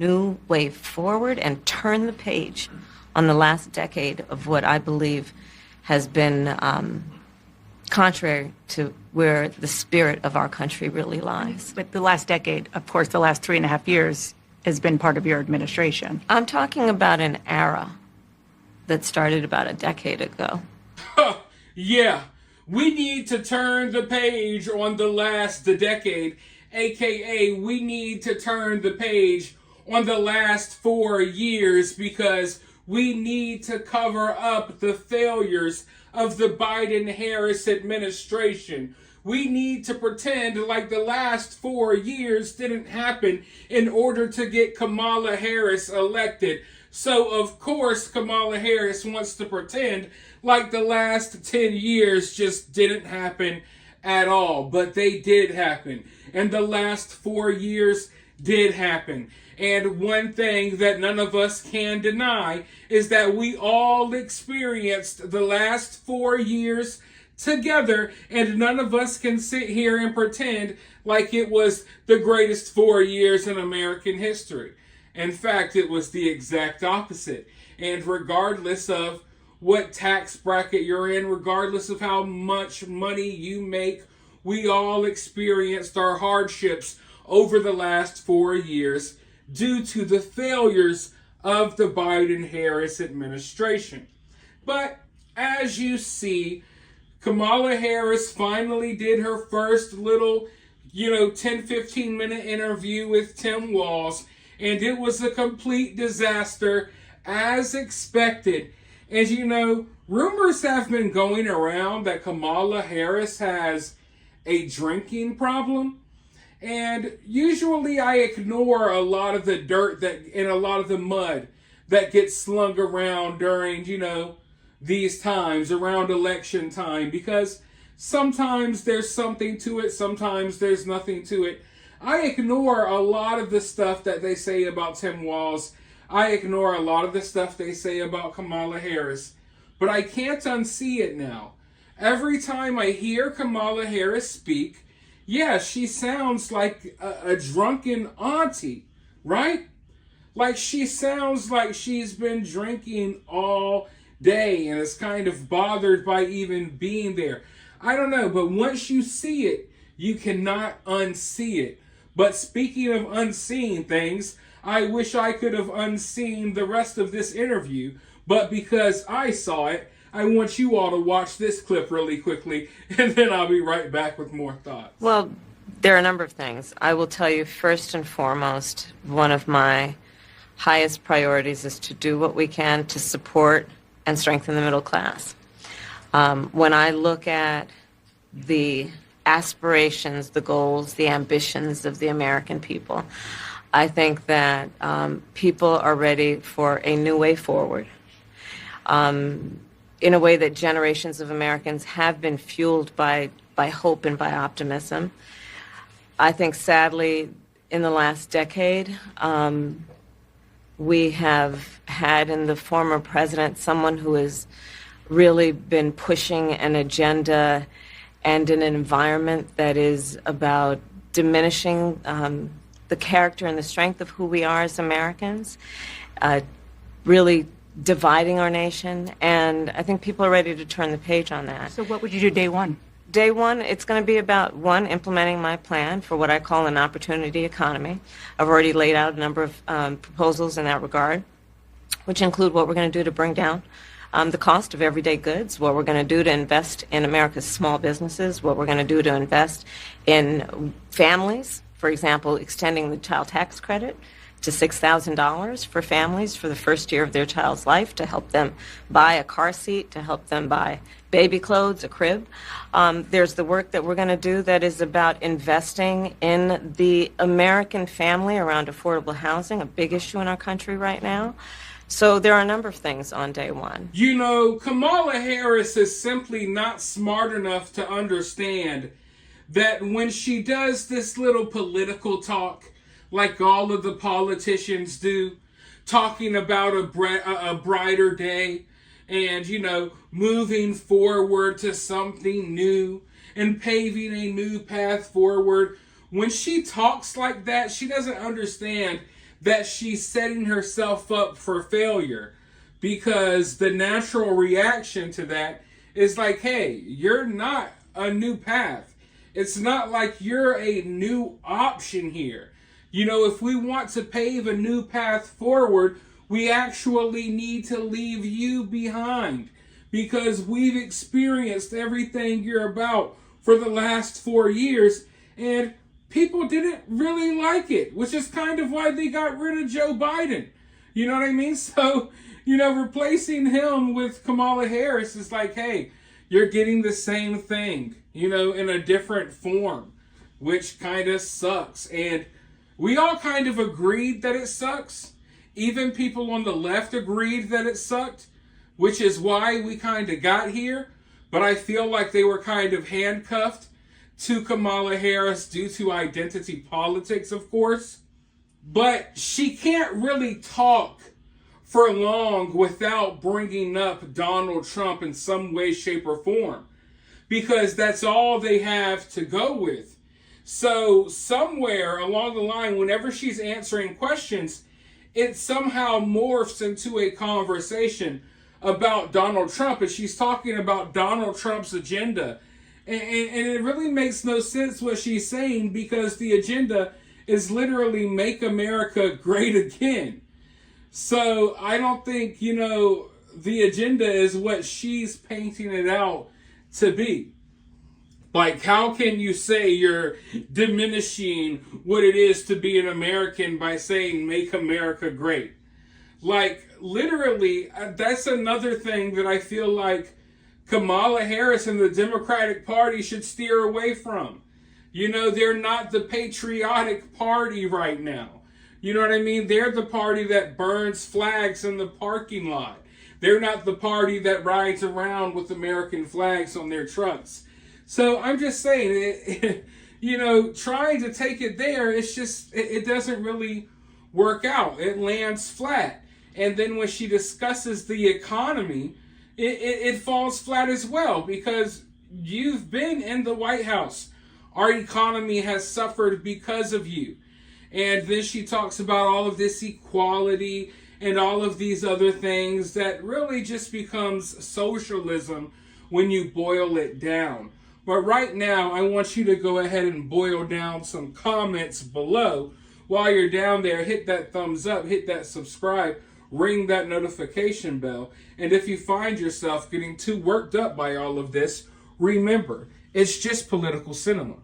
new way forward and turn the page on the last decade of what I believe has been contrary to where the spirit of our country really lies. But the last decade, of course, the last 3.5 years has been part of your administration. I'm talking about an era that started about a decade ago. Yeah, we need to turn the page on the last decade, aka we need to turn the page on the last 4 years, because we need to cover up the failures of the Biden-Harris administration. We need to pretend like the last 4 years didn't happen in order to get Kamala Harris elected. So, of course, Kamala Harris wants to pretend like the last 10 years just didn't happen at all. But they did happen. And the last 4 years did happen. And one thing that none of us can deny is that we all experienced the last 4 years together, and none of us can sit here and pretend like it was the greatest 4 years in American history. In fact, it was the exact opposite. And regardless of what tax bracket you're in, regardless of how much money you make, we all experienced our hardships over the last 4 years due to the failures of the Biden-Harris administration. But as you see, Kamala Harris finally did her first little, 10-15 minute interview with Tim Walz, and it was a complete disaster as expected. And rumors have been going around that Kamala Harris has a drinking problem. And usually I ignore a lot of the dirt and a lot of the mud that gets slung around during, these times, around election time, because sometimes there's something to it, sometimes there's nothing to it. I ignore a lot of the stuff that they say about Tim Walz. I ignore a lot of the stuff they say about Kamala Harris. But I can't unsee it now. Every time I hear Kamala Harris speak, yeah, she sounds like a drunken auntie, right? Like she sounds like she's been drinking all day and is kind of bothered by even being there. I don't know, but once you see it, you cannot unsee it. But speaking of unseen things, I wish I could have unseen the rest of this interview, but because I saw it, I want you all to watch this clip really quickly, and then I'll be right back with more thoughts. Well, there are a number of things. I will tell you, first and foremost, one of my highest priorities is to do what we can to support and strengthen the middle class. When I look at the aspirations, the goals, the ambitions of the American people, I think that people are ready for a new way forward. In a way that generations of Americans have been fueled by hope and by optimism. I think, sadly, in the last decade, we have had in the former president someone who has really been pushing an agenda and an environment that is about diminishing the character and the strength of who we are as Americans, really dividing our nation, and I think people are ready to turn the page on that. So what would you do day one? Day one, it's going to be about, one, implementing my plan for what I call an opportunity economy. I've already laid out a number of proposals in that regard, which include what we're going to do to bring down the cost of everyday goods, what we're going to do to invest in America's small businesses, what we're going to do to invest in families, for example, extending the child tax credit to $6,000 for families for the first year of their child's life, to help them buy a car seat, to help them buy baby clothes, a crib. There's the work that we're going to do that is about investing in the American family around affordable housing, a big issue in our country right now. So there are a number of things on day one. Kamala Harris is simply not smart enough to understand that when she does this little political talk, like all of the politicians do, talking about a brighter day and, moving forward to something new and paving a new path forward. When she talks like that, she doesn't understand that she's setting herself up for failure, because the natural reaction to that is like, hey, you're not a new path. It's not like you're a new option here. You know, if we want to pave a new path forward, we actually need to leave you behind, because we've experienced everything you're about for the last 4 years, and people didn't really like it, which is kind of why they got rid of Joe Biden. You know what I mean? So, you know, replacing him with Kamala Harris is like, hey, you're getting the same thing, you know, in a different form, which kind of sucks. And we all kind of agreed that it sucks. Even people on the left agreed that it sucked, which is why we kind of got here. But I feel like they were kind of handcuffed to Kamala Harris due to identity politics, of course. But she can't really talk for long without bringing up Donald Trump in some way, shape, or form, because that's all they have to go with. So somewhere along the line, whenever she's answering questions, it somehow morphs into a conversation about Donald Trump, and she's talking about Donald Trump's agenda. And it really makes no sense what she's saying, because the agenda is literally make America great again. So I don't think, you know, the agenda is what she's painting it out to be. Like, how can you say you're diminishing what it is to be an American by saying make America great? Like, literally, that's another thing that I feel like Kamala Harris and the Democratic Party should steer away from. You know, they're not the patriotic party right now. You know what I mean? They're the party that burns flags in the parking lot. They're not the party that rides around with American flags on their trucks. So I'm just saying, you know, trying to take it there, it's just, it doesn't really work out. It lands flat. And then when she discusses the economy, it falls flat as well, because you've been in the White House. Our economy has suffered because of you. And then she talks about all of this equality and all of these other things that really just becomes socialism when you boil it down. But right now, I want you to go ahead and boil down some comments below. While you're down there, hit that thumbs up, hit that subscribe, ring that notification bell. And if you find yourself getting too worked up by all of this, remember, it's just political cinema.